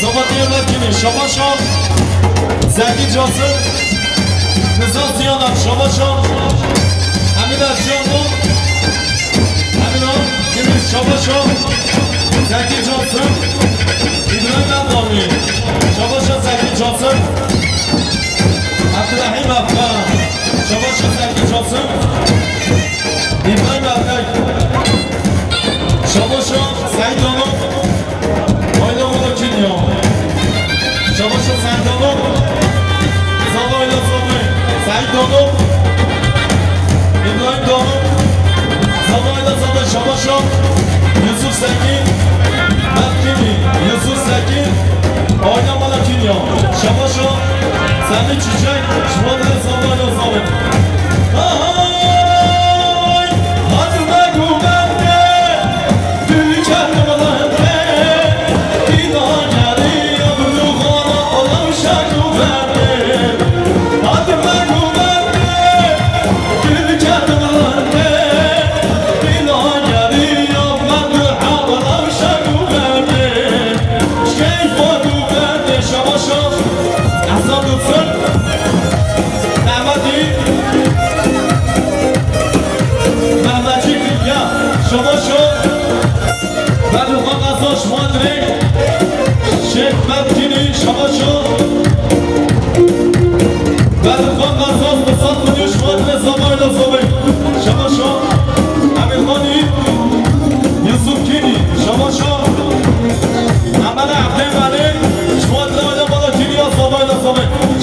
Sabatiyeler kimi Şabaşan Zeki Casım Nizam Ziyanar Şabaşan Hamid Ercanlı Hamid Han kimi Şabaşan Zeki Casım İbrahim Abdami Şabaşan Zeki Casım Abdurrahim Afgan Şabaşan Zeki Casım İbrahim Abdek Şabaşan Said Hanım Oynamalı Kinyo Şabaşan Said Hanım Zalayla Zalı Said Hanım İbrahim Hanım Zalayla Zalı Şabaşan Yusuf Sekin Mehkimi Yusuf Sekin Oynamalı Kinyo Şabaşan Seni Çiçek Şumadlı Zalayla Zalı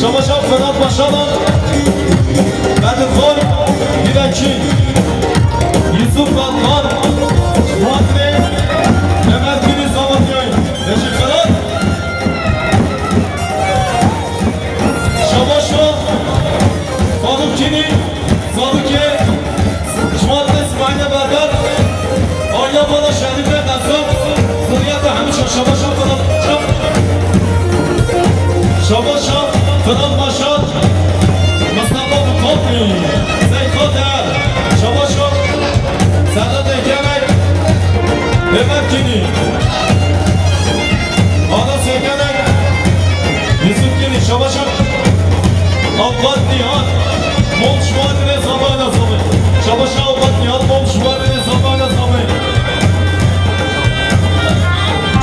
Şabaşan Fırat Başalan Bedifon Dirençi Yusuf Balkan Muhatri Mehmet Deniz Zamanyoy Teşekkürler Şabaşan Farukçini Zaduke Şumatlı İsmail'e Berber Oynamalı Şerife Nazım Zıriyatı Hamişan Şabaşan Fırat Şabaşan Fırat Başan Mustafa Bukotli Zeyd Koter Şabaşan Sedat Ekemek Mehmet Kini Anas Ekemek Yusuf Kini Şabaşan Avukat Nihat Mol Şuadine Zamayla Zamay Şabaşan Avukat Nihat Mol Şuadine Zamayla Zamay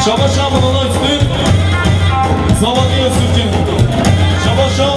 Şabaşan Mınana Üstün Zavadi Yusuf Kini Şabaşan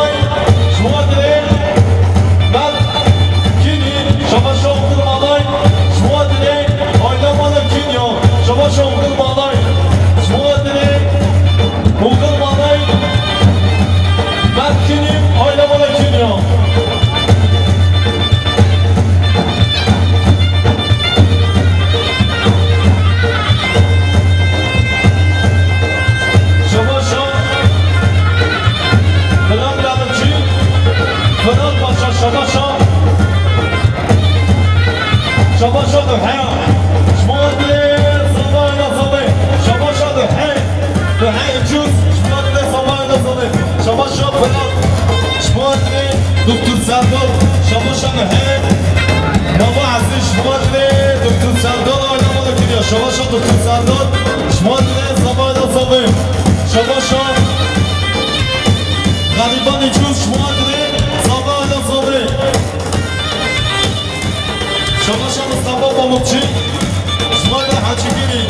malay şuadre ben kini şabaşa okur malay şuadre oynamalı kinyo şabaşa okur malay şuadre okur malay ben kini oynamalı kinyo شباشا ده هیا شما دل زمان زمه شباشا ده هی جوز شما دل زمان زمه شباشا فلان شما دل دکتر سردار شباشا ده هی نوا عزیز شما دل دکتر سردار آینا مالا کنیا شباشا دکتر سردار شما دل زمان زمه شباشا غریبانی جوز شما دل زمان زمه شباشا مصطفى باموتشي اسماعيل الحاجيجيني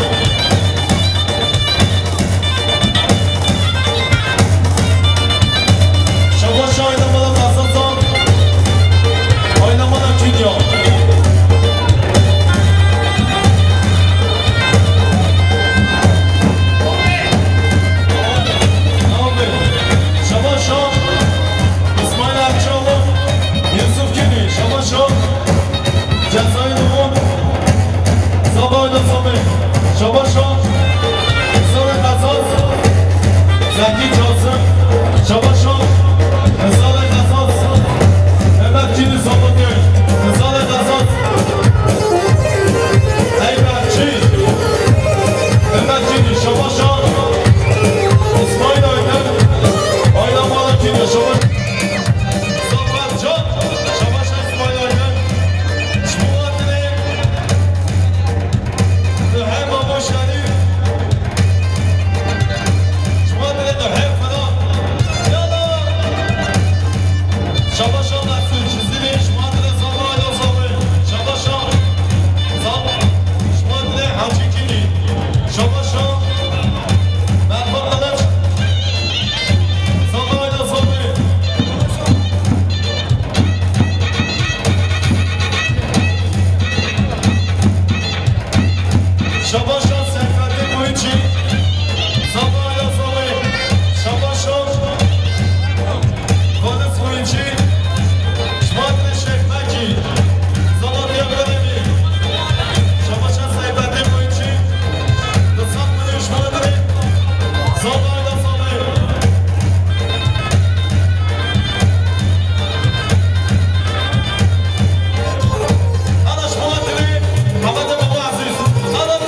شباشا oynamalı Hasan oynamalı Kinyo şabاشا İsmail Akçoğlu Yusuf Kini şabاشا Cezayir'in Sabah'da Sabah Şabaşa Sonra Kazaz Zeki Çalsın Şabaşa Mesela Kazaz Emekçini Sabah'da Mesela Kazaz Eyberçi Emekçini Şabaşa İsmail Aydın Oynamalı Kini Şabaşa Zafercan Şabaşa İsmail Aydın Şabaşa Seferi Boyunci Sabah'la Sabah Şabaşa Kodes Boyunci Şmadre Şehmeki Zalatya Gönemi Şabaşa Seferi Boyunci Kısatmını Şmadre Sabah'la Sabah Ana Şmadre Havada Baba Aziz Ana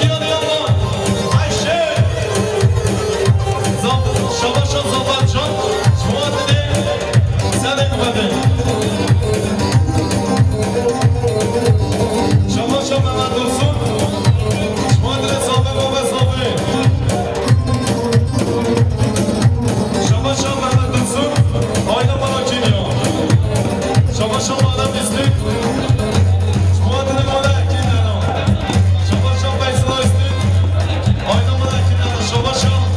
Şabaşa Zafercan Şuadini Sedek Bedi Şabaşa Mehmet Dursun Şuadini Sabi Baba Sabi Şabaşa Mehmet Dursun Ayna Marakinyo Şabaşa Madem İstik Şuadini Marakinyo Şabaşa Beysla İstik Ayna Marakinyo Şabaşa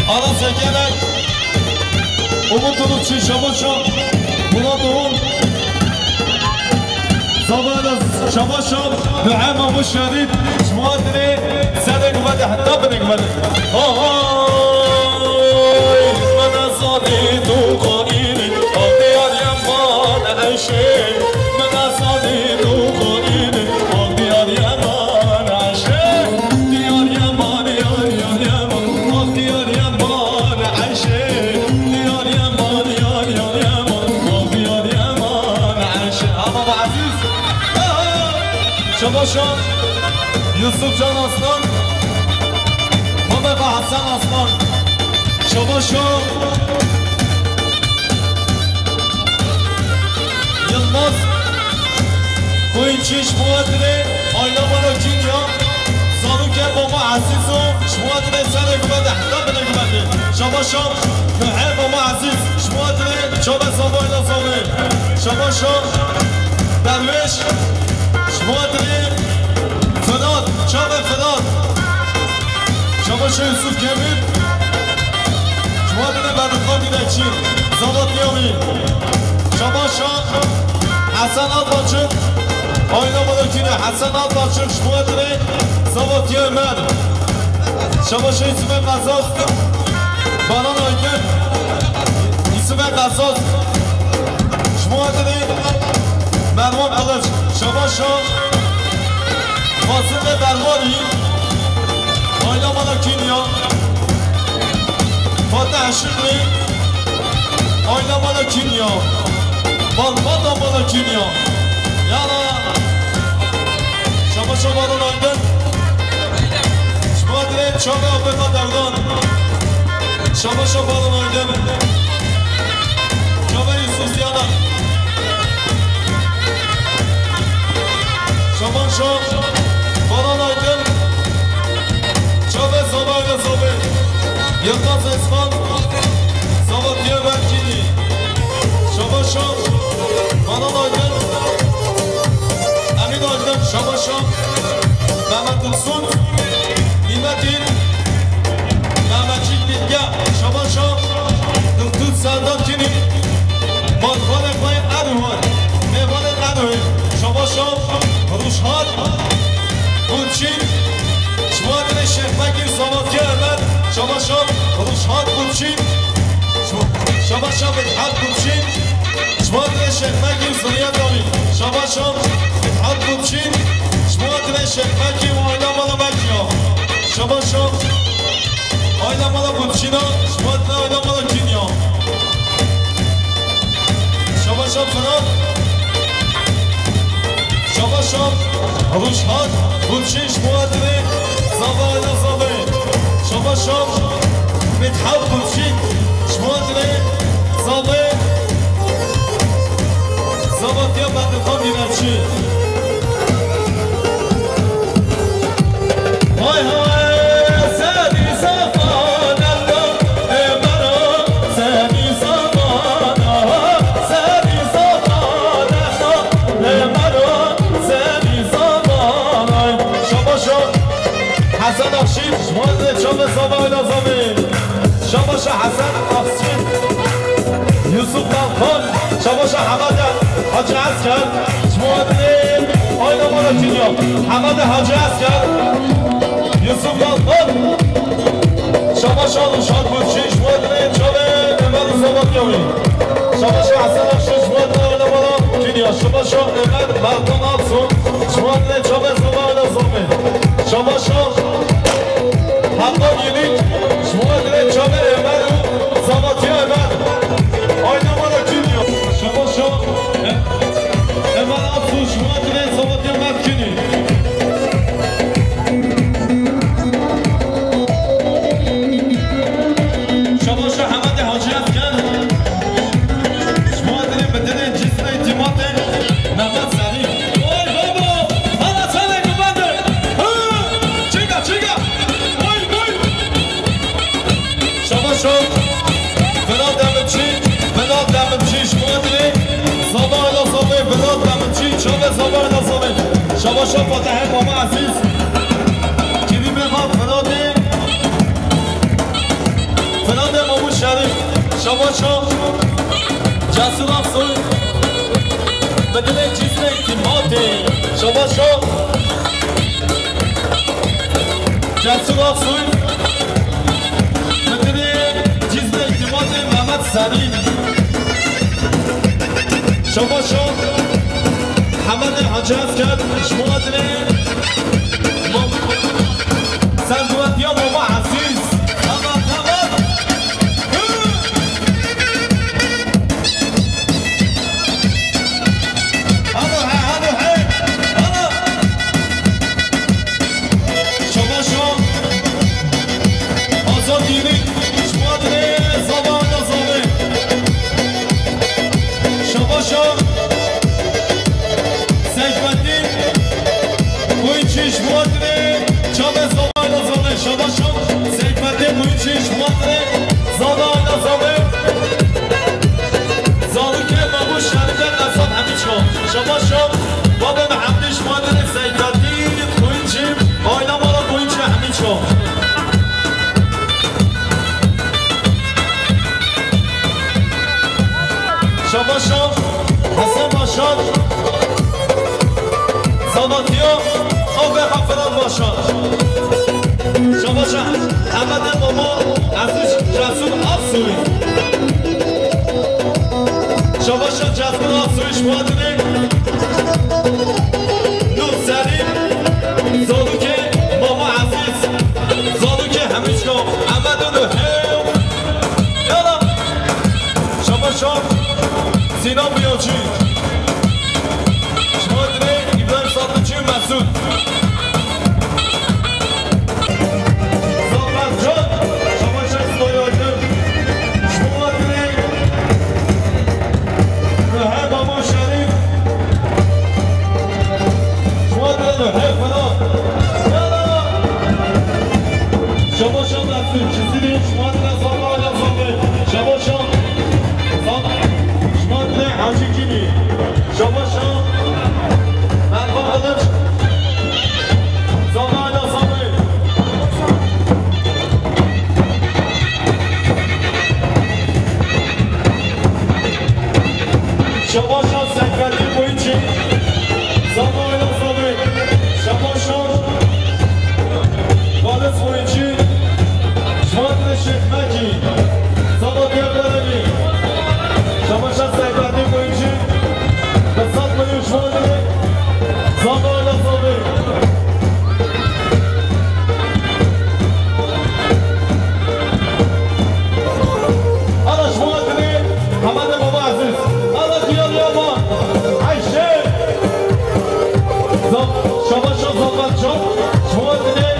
Arası gelen Umut Ulutçu Şabaşa Bulat Oğul Zamanı Şabaşa Mühemmem Şerif Şmuadri Sedek ده حتى بنقبل من أصالي تو قانيني أغديار يمان عشي من أصالي تو قانيني أغديار يمان عشي ديار يمان يار يار يمان أغديار يمان عشي ديار يمان يار يار يمان أغديار يمان عشي أمام عزيز شباشان Yusuf Can Aslan Mehmet Hasan Aslan Şabaşo Yılmaz Kuyunçi Şmuadri Aylamana Dünya Zanuke Baba Aziz'o Şmuadri Sene Güvende Hatta Bine Güvende Şabaşo Müher Baba Aziz Şmuadri Çabe Sabayla Sabi Şabaşo Derviş Şmuadri Fırat, Çabe Fırat Şabaşa Yusuf Kemir Şmuadine Berdikhan Dinekçi Zavat Yami Şabaşa Hasan Albaçık Aynamadakine Hasan Albaçık Şmuadine Zavat Yemer Şabaşa İsmet Gazaz Banan Aydın İsmet Gazaz Şmuadine Mervan Kılıç Şabaşa Fasıl ve Bervari Aylamana Kinya Fatih Şükri Aylamana Kinya Balmadamana Kinya Yana Şabaşa Balın Aydın Şmadire Çabe Abeka Derdan Şabaşa Balın Aydın Çabe Yusuf Yana Şabaşa Balan Aydın Çabe Zabayla Zabe Yılmaz Esman Zavatiye Berkini Şabaşa Balan Aydın Emin Aydın Şabaşa Mehmet Ulsun Nimetin Mehmetçik Bilge Şabaşa Dıktut Serdar Kini Balkan Ekmayın Erhuan Meyvan Erhuan Şabaşa Ruşhat Bunçin Şmuadine Şehmegir Zavatya Ömer Şabaşa Ruşhat Bunçin Şabaşa Mithat Bunçin Şmuadine Şehmegir Zuriya Dami Şabaşa Mithat Bunçin Şmuadine Şehmegir Aylamalı Mekya Şabaşa Aylamalı Bunçin'a Şmuadine Aylamalı Kinya Şabaşa Fırat Şabaşa Ruşhat Bunçin Şmuadine Zavayla Zabe Şabaşa Mithat Bunçin Şmuadine Zabe Zavatya Berdikhan Dinekçi Hay hay seni zamanında Emara seni zamanında Seni zamanında Emara Hasan Akşin, Şmuadine Çabe Zabayla Zabe Şabaşa Hasan Akşin Yusuf Dalkhan Şabaşa Hamade Hacı Asker Şmuadine Aylamana Kinya Hamade Hacı Asker Yusuf Dalkhan Şabaşa Ruşhat Bunçin Şmuadine Çabe Emel Zavatyavi Şabaşa Hasan Akşin Şmuadine Aylamana Kinya Şabaşa Emel Berkan Aksun Şmuadine Çabe Zabayla Zabe Şabaşa Hakan Yenik Şmuadine Çabe Emel Zavatya Emel Aylamana Kinya Şabaşa Emel Aksun Şmuadine Zavatya Emel Kini Şabaşa Hamade Hacı Asker Şmuadine Bedene Cisne İtimate Mehmet Sarı Oy baba Hala sana güvende Çıka çıka Oy oy Şabaşa Berat Demirci Şmuadine Zabayla Zabe Berat Demirci Çabe Zabayla Zabe Şabaşa Fatih Baba Aziz Kimi Berat Fırade Mahmut Şerif Şabaşa Cesur Aksoy Bedene Cisne İtimate Şabaşa جسور آسوی مدنی جزد اعتماد محمد سلیم شما شد حمد حجاز کرد شما مدنی سندوات یا بابا عزیز تمام تمام شما شو بابا محمدش مادر سیداتی کوینچیم آینا مالا کوینچه همین شو شما شو حسن باشد زاداتیا آب حفران باشد شما شو حمد بابا ازش رسول آسوی شما شو جسد آسویش مادره زادو که بابا عزیز زادو که همیش کن احمد و هیو یالا شما شام سینا بیاچی شما دنه ایبراهیم سادوچی و مسعود زادت جان شما شخص دایاجم شما دنه نه بابا شریف شما دنه نه فنا شما شام رفتیم چیزی دیم شما دنه زمان آیدم زمان شما شام شما دنه حاجی کیمی شما شام من با خودم زمان آیدم زمان شما شام سنگردی بویی چی زمان آیدم زمان شما شام بالس بویی چی شما شکمکی زمان بیا برمی شما شد سیگردی بویچی بسات میلیون شما داره زمان لازمه حالا شما داره حمد بابا عزیز حالا دیال یامان عیشه شما شد زمان جان شما داره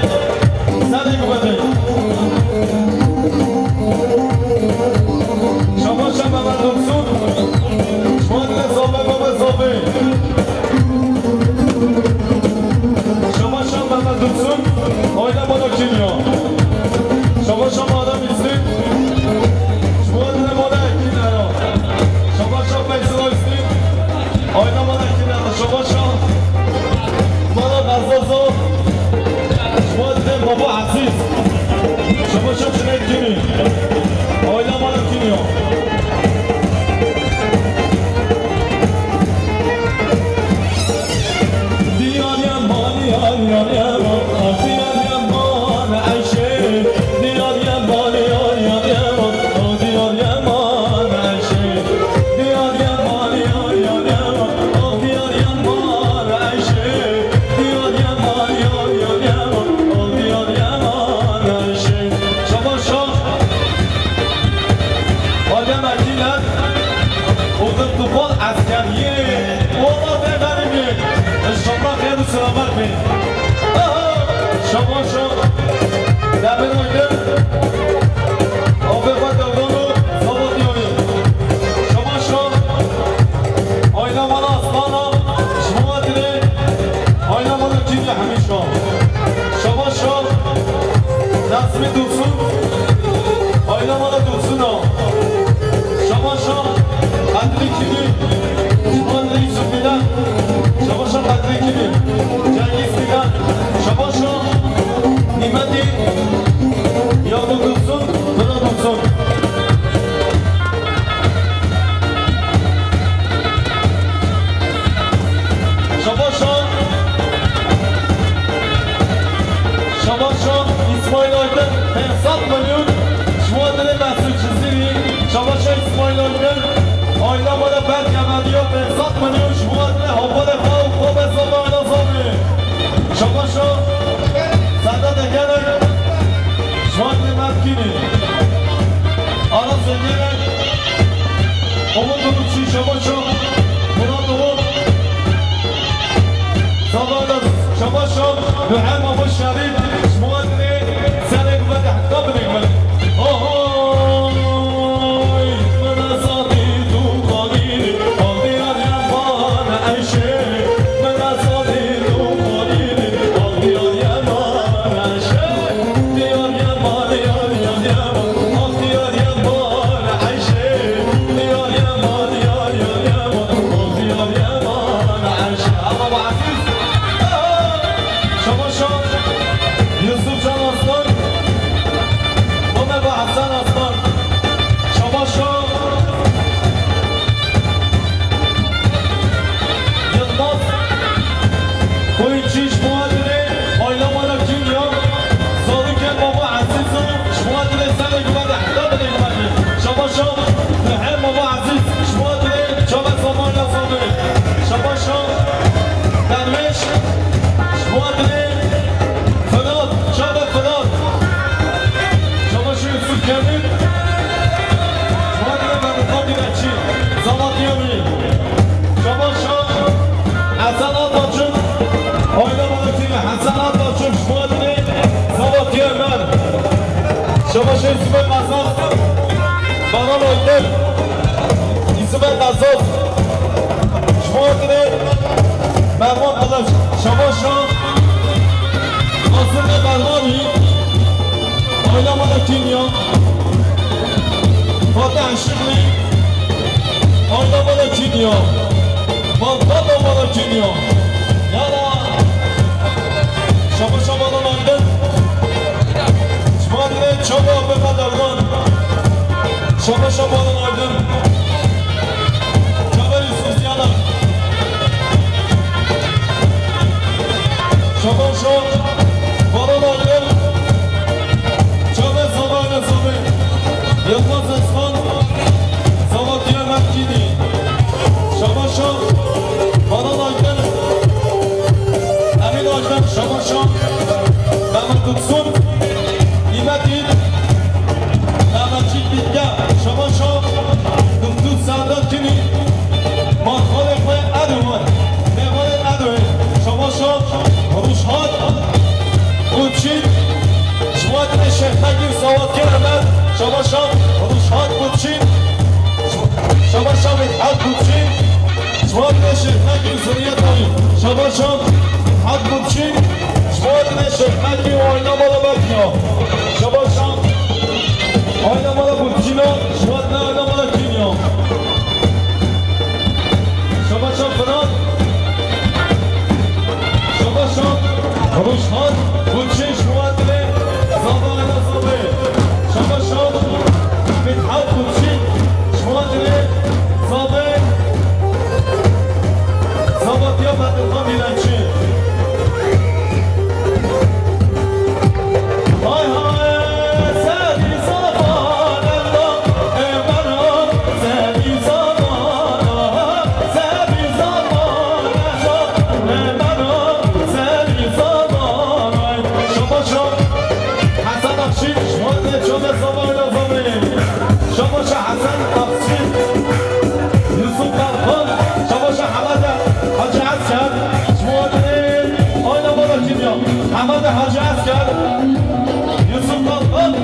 سردی ببنده شما شب محمد دکسون شما دل زابه بابا زابه شما شب محمد دکسون آیده بالا کیمیا شما شب آدم ایستید شما دل بالا اکی نرا شما شب بیسلا ایستید آیده بالا اکی نرا شما شب بالا غزازا شما دل بابا عزیز شما شب شنید کیمی آیده بالا کیمیا شما شو دبه نایده آبه خود دورانو زبادی آیه شما شو آینه مالا اسلانا شما دیره آینه مالا جیبی همیشا شما شو نصمی دوسون آینه مالا دوسون ها شما شو قدری کیمی شما دیره ایسو بیدن شما شو قدری کیمی جنگیز بیدن شما شو نیمتی یا دو دوسون بدا دوسون شما شو 500 milyon şuadını nasıl çizdiğini Şabaşa İsmail Öngör Aylamada Berk Emadiyo 500 milyon şuadını havale fav kobe zamanı zamanı Şabaşa Sende de gerek şuadını mevkini Aras Öngör'e Umut Umutçu Şabaşa Murat Umut Zamanı Şabaşa Mühem Abu Şerif şuadını Senek ve Dehta Binekmen Ahoy Menazadi Dukhanini Aldiyar Yaman Ayşe Menazadi Dukhanini Aldiyar Yaman Ayşe Diyar Yaman Diyar Yaman Aldiyar Yaman Ayşe Diyar Yaman Diyar Yaman Aldiyar Yaman Ayşe Allah Aziz Şabaşa Yusuf Can Aslan Mehmet Hasan Aslan Şabaşa Yılmaz Koyuncu İş Muadili Aylamada Kimya Salıken Baba Aziz'u Şmuadili Sene Güvende Hıdabını Güvende Şabaşa Mühem Baba Aziz Şmuadili Çabet Zamanla Sabri Şabaşa Derviş Şmuadili Fırat Çabet Fırat Şabaşa Yusuf Kemil Şmuadili Mehmet Kadireci Zamat Yemi Şabaşa Hasan Ataç'ın Oynamadaki Hasan Ataç'ın Şmuadili Zamat Yemen Şabaşa İsmet Azaz Baran Oydur İsmet Azaz Şmuadili Mehmet Kılıç Şabaşa Nasırlı Bermani Oylamada Kimya Fatih Şıklı Oylamada Kimya Baltabamada Kimya Yana Şabaşa Balan Aydın Şmuadili Çaba Abdülkadir Erdoğan Şabaşa Balan Aydın Çaba Yusuf Ziyana Şabaşa Balan Aydın Çaba Zamanı Zamanı Yılmaz Esman Zavatiye Mekini Şabaşa Balan Aydın Emin Aydın Şabaşa Mehmet Kutsun İmetin Mehmetçik Bitke Şabaşa Kıftut Serdar Kini Mahkale Kwe Erdoğan Mehmet Erdoğan Şabaşa Ruşhat Kutçin Şuadine Şehtegir Zavatiye Emel Şabaşa Ruşhat Kutçin Şabaşa Mithat Kutçin Şuadine Şehtegir Züriyet Ayı Şabaşa Mithat Kutçin Şuadine Şehtegir Oynamalı Bekya Şabaşa Oynamalı Kutçin'a Şuadine Oynamalı Kinya Şabaşa Fırat Şabaşa Ruşhat Kutçin Şuadine Zamanı Zamanı Şabaşa Mithat Kutçin Şuadine Zamanı Zavatiye Fethullah Bilençi Hay hay seni zamanında Emrah seni zamanında Seni zamanında Emrah seni zamanında Şabaşa Hasan Akşin Şuadine Çöme Zamanı Zamanı Şabaşa Hasan Akşin Yusuf Kalkan Şabaşa Hamada Hacı Asker Şuadine Oynamalı Kimya Hamada Hacı Asker Yusuf Kalkan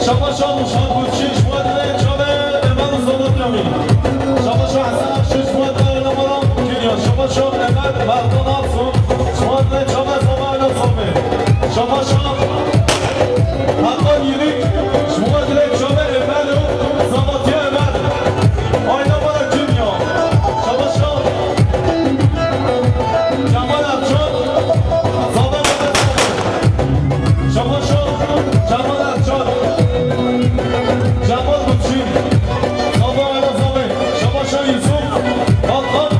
Şabaşa Ruşhat Kutçin Şuadine Çöme Eman Zamanı Yami Şabaşa Hasan Akşin Şuadine Oynamalı Kimya Şabaşa Eman Merdan Aksu Şuadine Çöme Zamanı Zamanı Şabaşa Hakan Yirik Şuadine Çöme Emelü Zavatiye Emel Oynamalı Kimya Şabaşa Cemal Akçan Zamanı Şabaşa Cemal Akçan Cemal Kutçin Zamanı Zamanı Şabaşa Yusuf Kalkan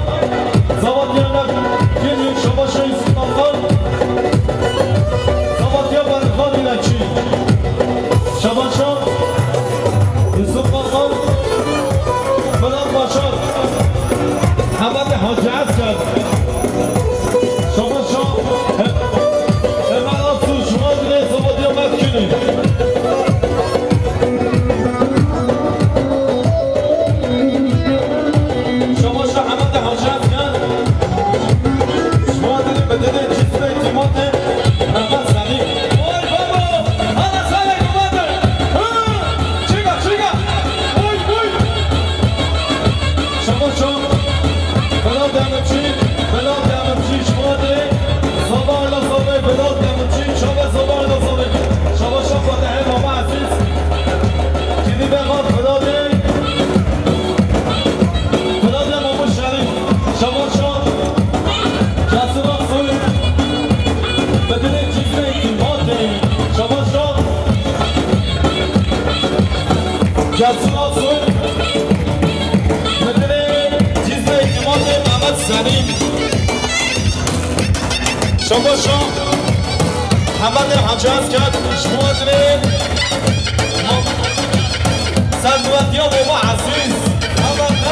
Zavatiye Emel Kimya Şabaşa Yusuf Kalkan Zavatiye Barıklar İlaçı جسور آسون مدن جزء امام محمد سلیم شما شام محمد حجاز کرد شما دارین سلوات یا بابا عزیز محمد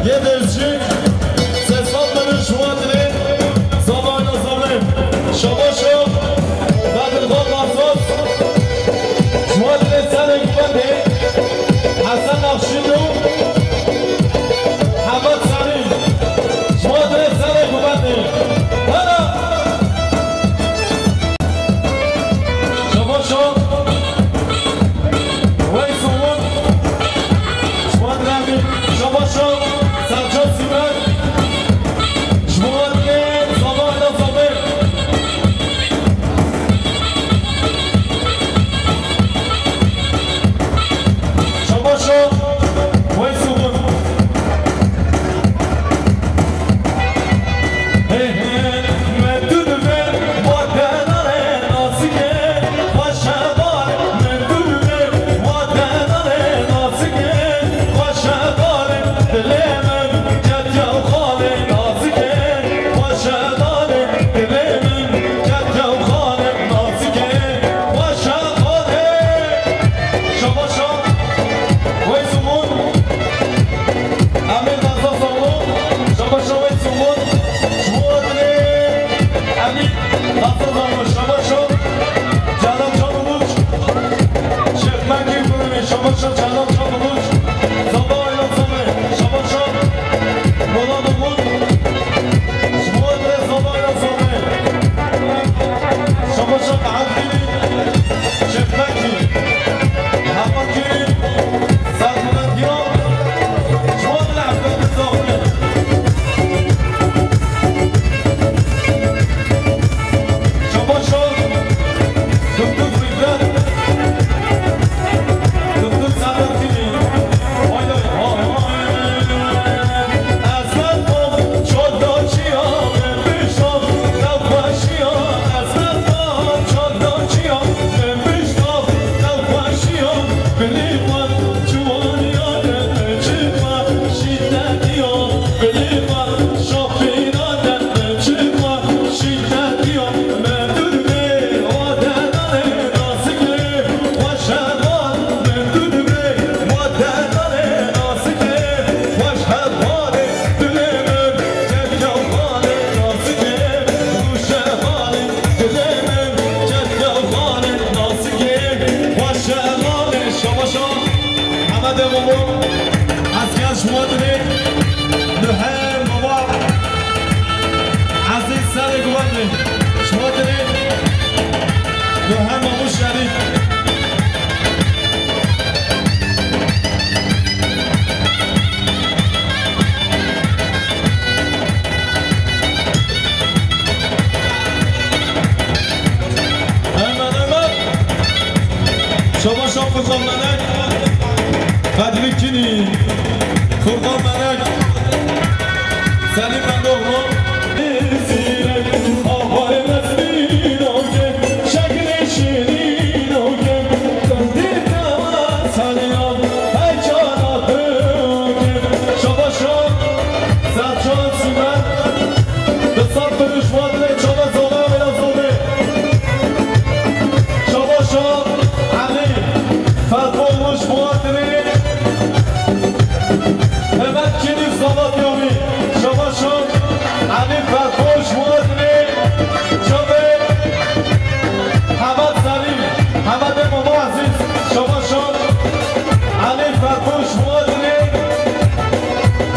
Yedirci, ses atmanın şu adını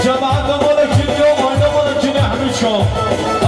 Jamaat da mala kini yo, ayna mala kini hamicho.